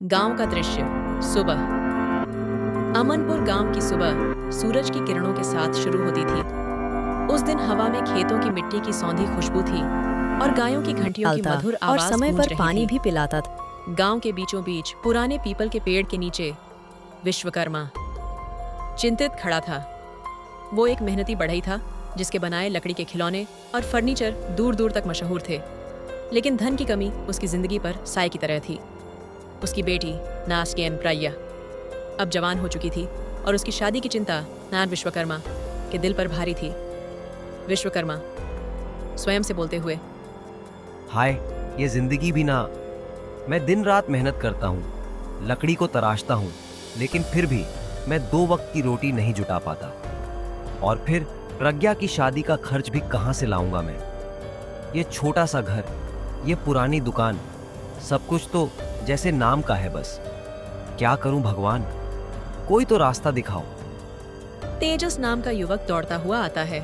गांव का दृश्य। सुबह। अमनपुर गांव की सुबह सूरज की किरणों के साथ शुरू होती थी। उस दिन हवा में खेतों की मिट्टी की सौंधी खुशबू थी और गायों की घंटियों की डालता मधुर और आवाज समय गूंज पर रही पानी थी। भी पिलाता था। गांव के बीचों बीच पुराने पीपल के पेड़ के नीचे विश्वकर्मा चिंतित खड़ा था। वो एक मेहनती बढ़ई था जिसके बनाए लकड़ी के खिलौने और फर्नीचर दूर दूर तक मशहूर थे, लेकिन धन की कमी उसकी जिंदगी पर साए की तरह थी। उसकी बेटी नास्केन प्रज्ञा अब जवान हो चुकी थी और उसकी शादी की चिंता नान विश्वकर्मा के दिल पर भारी थी। विश्वकर्मा स्वयं से बोलते हुए, हाय, ये जिंदगी भी ना। मैं दिन रात मेहनत करता हूँ, लकड़ी को तराशता हूँ, लेकिन फिर भी मैं 2 वक्त की रोटी नहीं जुटा पाता। और फिर प्रज्ञा की शादी का खर्च भी कहाँ से लाऊंगा मैं? ये छोटा सा घर, ये पुरानी दुकान, सब कुछ तो जैसे नाम का है बस। क्या करूं भगवान, कोई तो रास्ता दिखाओ। तेजस नाम का युवक दौड़ता हुआ आता है।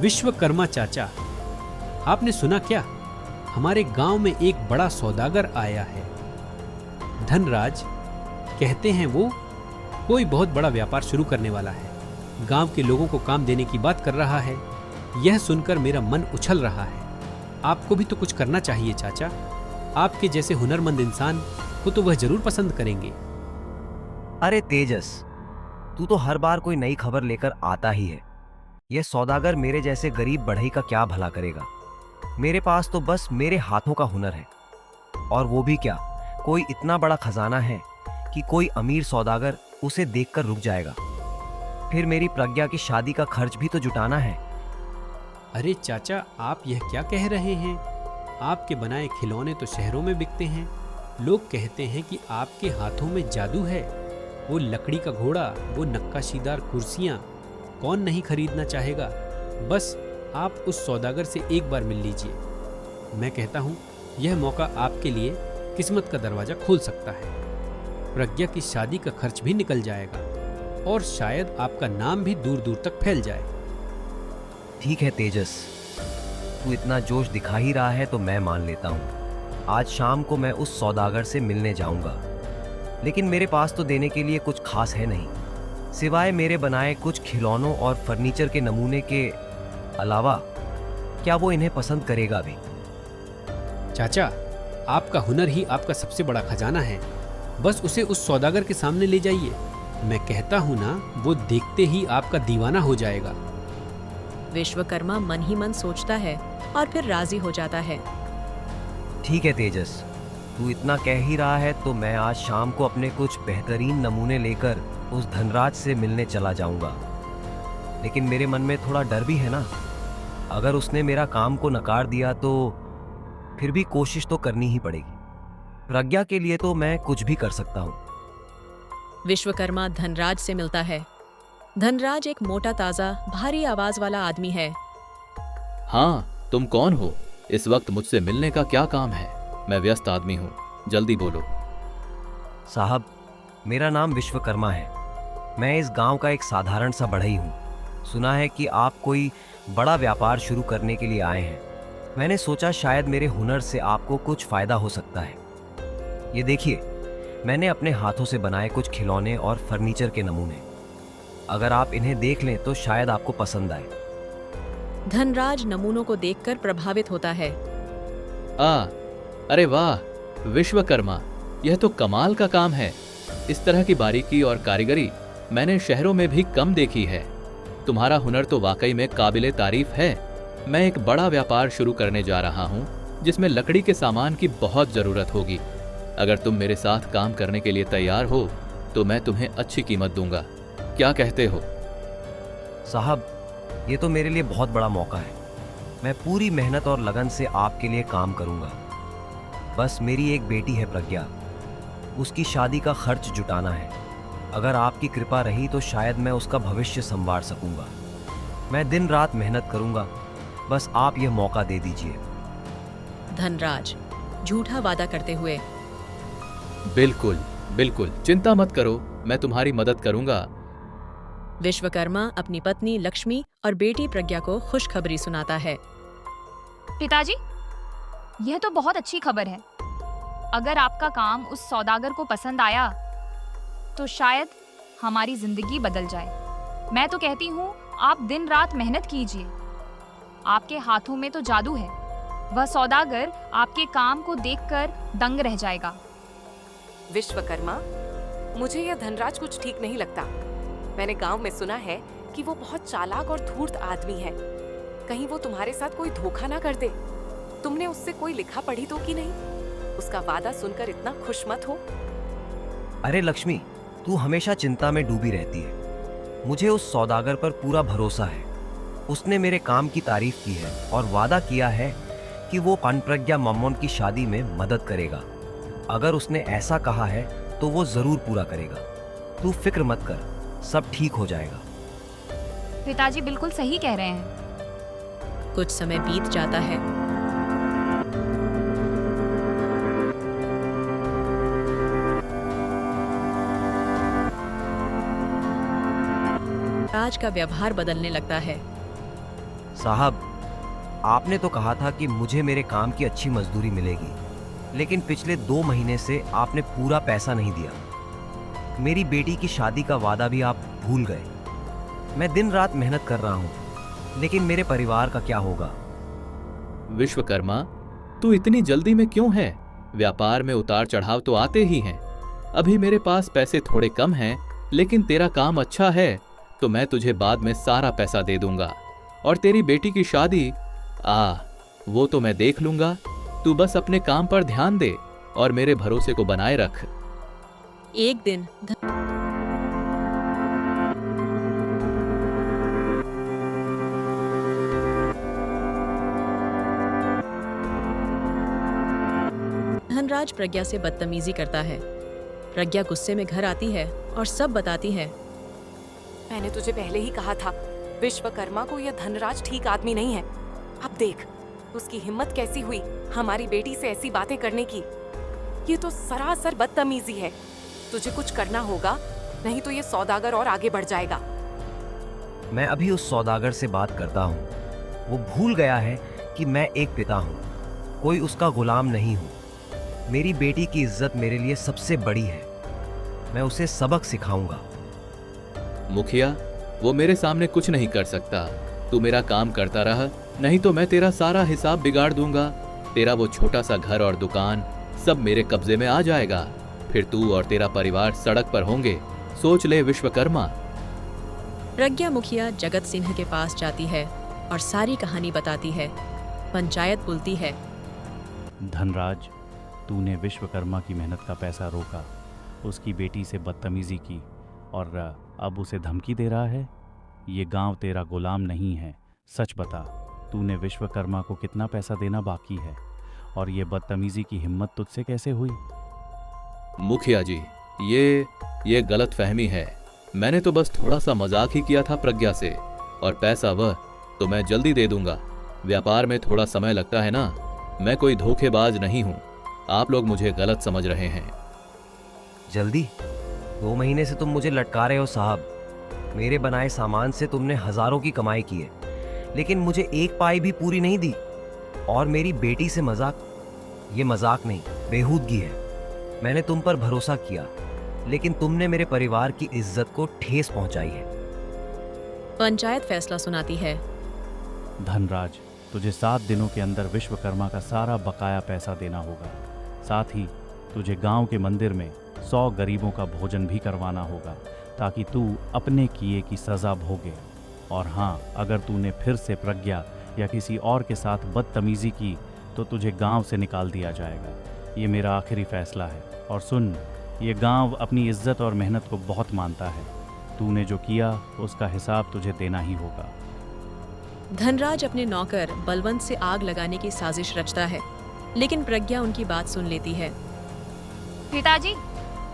विश्वकर्मा चाचा, आपने सुना क्या? हमारे गांव में एक बड़ा सौदागर आया है। धनराज कहते हैं वो कोई बहुत बड़ा व्यापार शुरू करने वाला है। गांव के लोगों को काम देने की बात कर रहा है। यह सुनकर मेरा मन उछल रहा है। आपको भी तो कुछ करना चाहिए चाचा। आपके जैसे हुनरमंद इंसान को तो वह जरूर पसंद करेंगे। अरे तेजस, तू तो हर बार कोई नई खबर लेकर आता ही है। यह सौदागर मेरे जैसे गरीब बढ़ई का क्या भला करेगा? मेरे पास तो बस मेरे हाथों का हुनर है, और वो भी क्या, कोई इतना बड़ा खजाना है कि कोई अमीर सौदागर उसे देखकर रुक जाएगा। फिर मेरी प्रज्ञा की शादी का खर्च भी तो जुटाना है। अरे चाचा, आप यह क्या कह रहे हैं? आपके बनाए खिलौने तो शहरों में बिकते हैं। लोग कहते हैं कि आपके हाथों में जादू है। वो लकड़ी का घोड़ा, वो नक्काशीदार कुर्सियां, कौन नहीं खरीदना चाहेगा? बस आप उस सौदागर से एक बार मिल लीजिए। मैं कहता हूँ यह मौका आपके लिए किस्मत का दरवाजा खोल सकता है। प्रज्ञा की शादी का खर्च भी निकल जाएगा और शायद आपका नाम भी दूर दूर तक फैल जाए। ठीक है तेजस, तू इतना जोश दिखा ही रहा है तो मैं मान लेता हूँ। आज शाम को मैं उस सौदागर से मिलने जाऊंगा, लेकिन मेरे पास तो देने के लिए कुछ खास है नहीं, सिवाय मेरे बनाए कुछ खिलौनों और फर्नीचर के नमूने के अलावा। क्या वो इन्हें पसंद करेगा भी? चाचा, आपका हुनर ही आपका सबसे बड़ा खजाना है। बस उसे उस सौदागर के सामने ले जाइए। मैं कहता हूँ ना, वो देखते ही आपका दीवाना हो जाएगा। विश्वकर्मा मन ही मन सोचता है और फिर राजी हो जाता है। ठीक है तेजस, तू इतना कह ही रहा है तो मैं आज शाम को अपने कुछ बेहतरीन नमूने लेकर उस धनराज से मिलने चला जाऊंगा। लेकिन मेरे मन में थोड़ा डर भी है ना। अगर उसने मेरा काम को नकार दिया तो फिर भी कोशिश तो करनी ही पड़ेगी। प्रज्ञा के लिए तो मैं कुछ भी कर सकता हूँ। विश्वकर्मा धनराज से मिलता है। धनराज एक मोटा ताजा भारी आवाज वाला आदमी है। हाँ, तुम कौन हो? इस वक्त मुझसे मिलने का क्या काम है? मैं व्यस्त आदमी हूँ, जल्दी बोलो। साहब, मेरा नाम विश्वकर्मा है। मैं इस गांव का एक साधारण सा बढ़ई हूँ। सुना है कि आप कोई बड़ा व्यापार शुरू करने के लिए आए हैं। मैंने सोचा शायद मेरे हुनर से आपको कुछ फायदा हो सकता है। ये देखिए, मैंने अपने हाथों से बनाए कुछ खिलौने और फर्नीचर के नमूने। अगर आप इन्हें देख लें तो शायद आपको पसंद आए। धनराज नमूनों को देखकर प्रभावित होता है। अरे वाह विश्वकर्मा, यह तो कमाल का काम है। इस तरह की बारीकी और कारीगरी मैंने शहरों में भी कम देखी है। तुम्हारा हुनर तो वाकई में काबिले तारीफ है। मैं एक बड़ा व्यापार शुरू करने जा रहा हूँ जिसमें लकड़ी के सामान की बहुत जरूरत होगी। अगर तुम मेरे साथ काम करने के लिए तैयार हो तो मैं तुम्हें अच्छी कीमत दूंगा। क्या कहते हो? साहब, ये तो मेरे लिए बहुत बड़ा मौका है। मैं पूरी मेहनत और लगन से आपके लिए काम करूंगा। बस मेरी एक बेटी है प्रज्ञा, उसकी शादी का खर्च जुटाना है। अगर आपकी कृपा रही तो शायद मैं उसका भविष्य संवार सकूंगा। मैं दिन रात मेहनत करूंगा, बस आप यह मौका दे दीजिए। धनराज झूठा वादा करते हुए, बिल्कुल बिल्कुल, चिंता मत करो, मैं तुम्हारी मदद करूंगा। विश्वकर्मा अपनी पत्नी लक्ष्मी और बेटी प्रज्ञा को खुशखबरी सुनाता है। पिताजी, यह तो बहुत अच्छी खबर है। अगर आपका काम उस सौदागर को पसंद आया तो शायद हमारी जिंदगी बदल जाए। मैं तो कहती हूँ आप दिन रात मेहनत कीजिए। आपके हाथों में तो जादू है। वह सौदागर आपके काम को देखकर दंग रह जाएगा। विश्वकर्मा, मुझे यह धनराज कुछ ठीक नहीं लगता। मैंने गांव में सुना है कि वो बहुत चालाक और धूर्त आदमी है। कहीं वो तुम्हारे साथ कोई धोखा ना कर दे। तुमने उससे कोई लिखा पढ़ी तो की नहीं? उसका वादा सुनकर इतना खुश मत हो। अरे लक्ष्मी, तू हमेशा चिंता में डूबी रहती है। मुझे उस सौदागर पर पूरा भरोसा है। उसने मेरे काम की तारीफ की है और वादा किया है कि वो अनप्रज्ञा मम्मोन की शादी में मदद करेगा। अगर उसने ऐसा कहा है तो वो जरूर पूरा करेगा। तू फिक्र मत कर, सब ठीक हो जाएगा। पिताजी बिल्कुल सही कह रहे हैं। कुछ समय बीत जाता है। राज का व्यवहार बदलने लगता है। साहब, आपने तो कहा था कि मुझे मेरे काम की अच्छी मजदूरी मिलेगी, लेकिन पिछले 2 महीने से आपने पूरा पैसा नहीं दिया। मेरी बेटी की शादी का वादा भी आप भूल गए। मैं दिन रात मेहनत कर रहा हूँ, लेकिन मेरे परिवार का क्या होगा? विश्वकर्मा, तू इतनी जल्दी में क्यों है? व्यापार में उतार चढ़ाव तो आते ही हैं। अभी मेरे पास पैसे थोड़े कम हैं, लेकिन तेरा काम अच्छा है तो मैं तुझे बाद में सारा पैसा दे दूंगा। और तेरी बेटी की शादी, वो तो मैं देख लूंगा। तू बस अपने काम पर ध्यान दे और मेरे भरोसे को बनाए रख। एक दिन धनराज प्रज्ञा से बदतमीजी करता है। प्रज्ञा गुस्से में घर आती है और सब बताती है। मैंने तुझे पहले ही कहा था, विश्वकर्मा को यह धनराज ठीक आदमी नहीं है। अब देख, उसकी हिम्मत कैसी हुई हमारी बेटी से ऐसी बातें करने की। ये तो सरासर बदतमीजी है। तुझे कुछ करना होगा, नहीं तो ये सौदागर और आगे बढ़ जाएगा। मैं अभी उस सौदागर से बात करता हूँ। वो भूल गया है कि मैं एक पिता हूँ, कोई उसका गुलाम नहीं हूँ। मेरी बेटी की इज्जत मेरे लिए सबसे बड़ी है। मैं उसे सबक सिखाऊंगा। मुखिया, वो मेरे सामने कुछ नहीं कर सकता। तू मेरा काम करता रहा, नहीं तो मैं तेरा सारा हिसाब बिगाड़ दूंगा। तेरा वो छोटा सा घर और दुकान सब मेरे कब्जे में आ जाएगा। फिर तू और तेरा परिवार सड़क पर होंगे। सोच ले विश्वकर्मा। प्रज्ञा मुखिया जगत सिंह के पास जाती है और सारी कहानी बताती है। पंचायत बुलती है। धनराज, तूने विश्वकर्मा की मेहनत का पैसा रोका, उसकी बेटी से बदतमीजी की और अब उसे धमकी दे रहा है। ये गांव तेरा गुलाम नहीं है। सच बता, तूने विश्वकर्मा को कितना पैसा देना बाकी है और ये बदतमीजी की हिम्मत तुझसे कैसे हुई? मुखिया जी, ये गलत फहमी है। मैंने तो बस थोड़ा सा मजाक ही किया था प्रज्ञा से, और पैसा वह तो मैं जल्दी दे दूंगा। व्यापार में थोड़ा समय लगता है ना। मैं कोई धोखेबाज नहीं हूं। आप लोग मुझे गलत समझ रहे हैं। जल्दी? 2 महीने से तुम मुझे लटका रहे हो साहब। मेरे बनाए सामान से तुमने हजारों की कमाई की है, लेकिन मुझे एक पाई भी पूरी नहीं दी। और मेरी बेटी से मजाक? ये मजाक नहीं, बेहूदगी है। मैंने तुम पर भरोसा किया, लेकिन तुमने मेरे परिवार की इज्जत को ठेस पहुंचाई है। पंचायत फैसला सुनाती है। धनराज, तुझे 7 दिनों के अंदर विश्वकर्मा का सारा बकाया पैसा देना होगा। साथ ही तुझे गांव के मंदिर में 100 गरीबों का भोजन भी करवाना होगा, ताकि तू अपने किए की सज़ा भोगे। और हाँ, अगर तूने फिर से प्रज्ञा या किसी और के साथ बदतमीजी की तो तुझे गांव से निकाल दिया जाएगा। ये मेरा आखिरी फैसला है। और सुन, ये गांव अपनी इज्जत और मेहनत को बहुत मानता है। तूने जो किया उसका हिसाब तुझे देना ही होगा। धनराज अपने नौकर बलवंत से आग लगाने की साजिश रचता है, लेकिन प्रज्ञा उनकी बात सुन लेती है। पिताजी,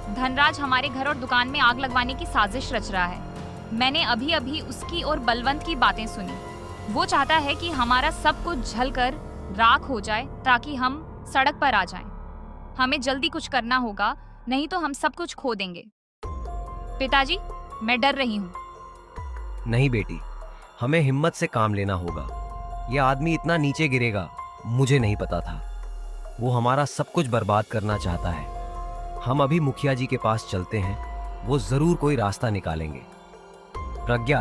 धनराज हमारे घर और दुकान में आग लगवाने की साजिश रच रहा है। मैंने अभी अभी उसकी और बलवंत की बातें सुनी। वो चाहता है कि हमारा सब कुछ जलकर राख हो जाए ताकि हम सड़क पर आ जाएं। हमें जल्दी कुछ करना होगा, नहीं तो हम सब कुछ खो देंगे। पिताजी, मैं डर रही हूँ। नहीं बेटी, हमें हिम्मत से काम लेना होगा। यह आदमी इतना नीचे गिरेगा मुझे नहीं पता था। वो हमारा सब कुछ बर्बाद करना चाहता है। हम अभी मुखिया जी के पास चलते हैं, वो जरूर कोई रास्ता निकालेंगे। प्रज्ञा,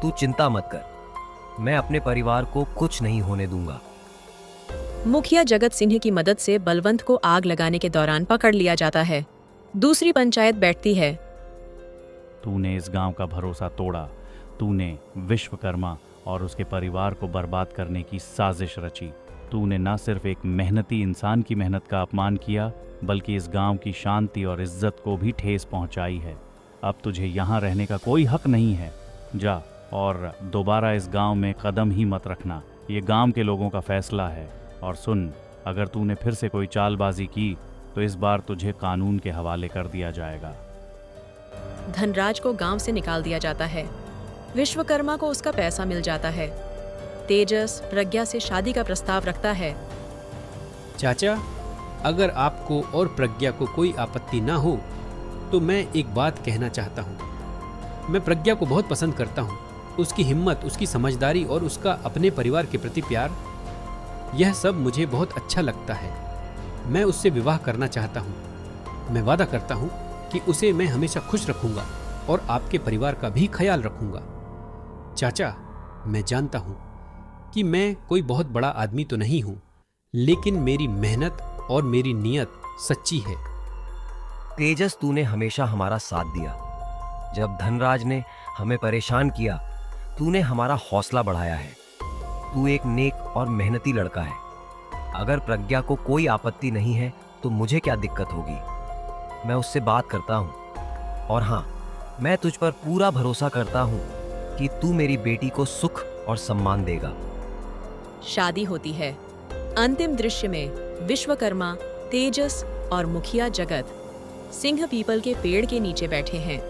तू चिंता मत कर, मैं अपने परिवार को कुछ नहीं होने दूंगा। मुखिया जगत सिंह की मदद से बलवंत को आग लगाने के दौरान पकड़ लिया जाता है। दूसरी पंचायत बैठती है। तूने इस गांव का भरोसा तोड़ा, तूने विश्वकर्मा और उसके परिवार को बर्बाद करने की साजिश रची। तूने न सिर्फ एक मेहनती इंसान की मेहनत का अपमान किया, बल्कि इस गांव की शांति और इज्जत को भी ठेस पहुंचाई है। अब तुझे यहाँ रहने का कोई हक नहीं है। जा और दोबारा इस गांव में कदम ही मत रखना। ये गांव के लोगों का फैसला है। और सुन, अगर तूने फिर से कोई चालबाजी की तो इस बार तुझे कानून के हवाले कर दिया जाएगा। धनराज को गांव से निकाल दिया जाता है। विश्वकर्मा को उसका पैसा मिल जाता है। तेजस प्रज्ञा से शादी का प्रस्ताव रखता है। चाचा, अगर आपको और प्रज्ञा को कोई आपत्ति ना हो तो मैं एक बात कहना चाहता हूँ। मैं प्रज्ञा को बहुत पसंद करता हूँ। उसकी हिम्मत, उसकी समझदारी और उसका अपने परिवार के प्रति प्यार, यह सब मुझे बहुत अच्छा लगता है। मैं उससे विवाह करना चाहता हूँ। मैं वादा करता हूँ कि उसे मैं हमेशा खुश रखूंगा और आपके परिवार का भी ख्याल रखूंगा। चाचा, मैं जानता हूँ कि मैं कोई बहुत बड़ा आदमी तो नहीं हूँ, लेकिन मेरी मेहनत और मेरी नीयत सच्ची है। तेजस, तूने हमेशा हमारा साथ दिया। जब धनराज ने हमें परेशान किया, तूने हमारा हौसला बढ़ाया है। तू एक नेक और मेहनती लड़का है। अगर प्रज्ञा को कोई आपत्ति नहीं है तो मुझे क्या दिक्कत होगी। मैं उससे बात करता हूँ। और हाँ, मैं तुझ पर पूरा भरोसा करता हूँ कि तू मेरी बेटी को सुख और सम्मान देगा। शादी होती है। अंतिम दृश्य में विश्वकर्मा, तेजस और मुखिया जगत सिंह पीपल के पेड़ के नीचे बैठे हैं।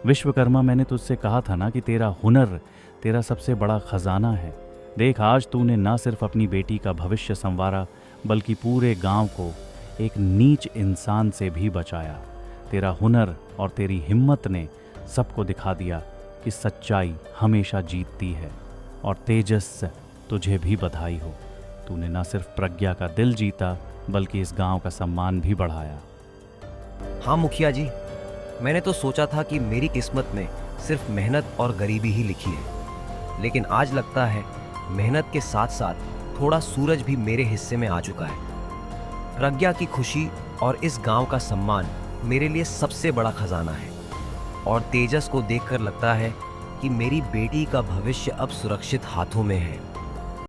विश्वकर्मा, मैंने तुझसे कहा था ना कि तेरा हुनर तेरा सबसे बड़ा खजाना है। देख, आज तूने ना सिर्फ अपनी बेटी का भविष्य संवारा, बल्कि पूरे गांव को एक नीच इंसान से भी बचाया। तेरा हुनर और तेरी हिम्मत ने सबको दिखा दिया कि सच्चाई हमेशा जीतती है। और तेजस, तुझे भी बधाई हो। तूने ना सिर्फ प्रज्ञा का दिल जीता, बल्कि इस गांव का सम्मान भी बढ़ाया। हाँ मुखिया जी, मैंने तो सोचा था कि मेरी किस्मत में सिर्फ मेहनत और गरीबी ही लिखी है, लेकिन आज लगता है मेहनत के साथ साथ थोड़ा सूरज भी मेरे हिस्से में आ चुका है। प्रज्ञा की खुशी और इस गांव का सम्मान मेरे लिए सबसे बड़ा खजाना है। और तेजस को देखकर लगता है कि मेरी बेटी का भविष्य अब सुरक्षित हाथों में है।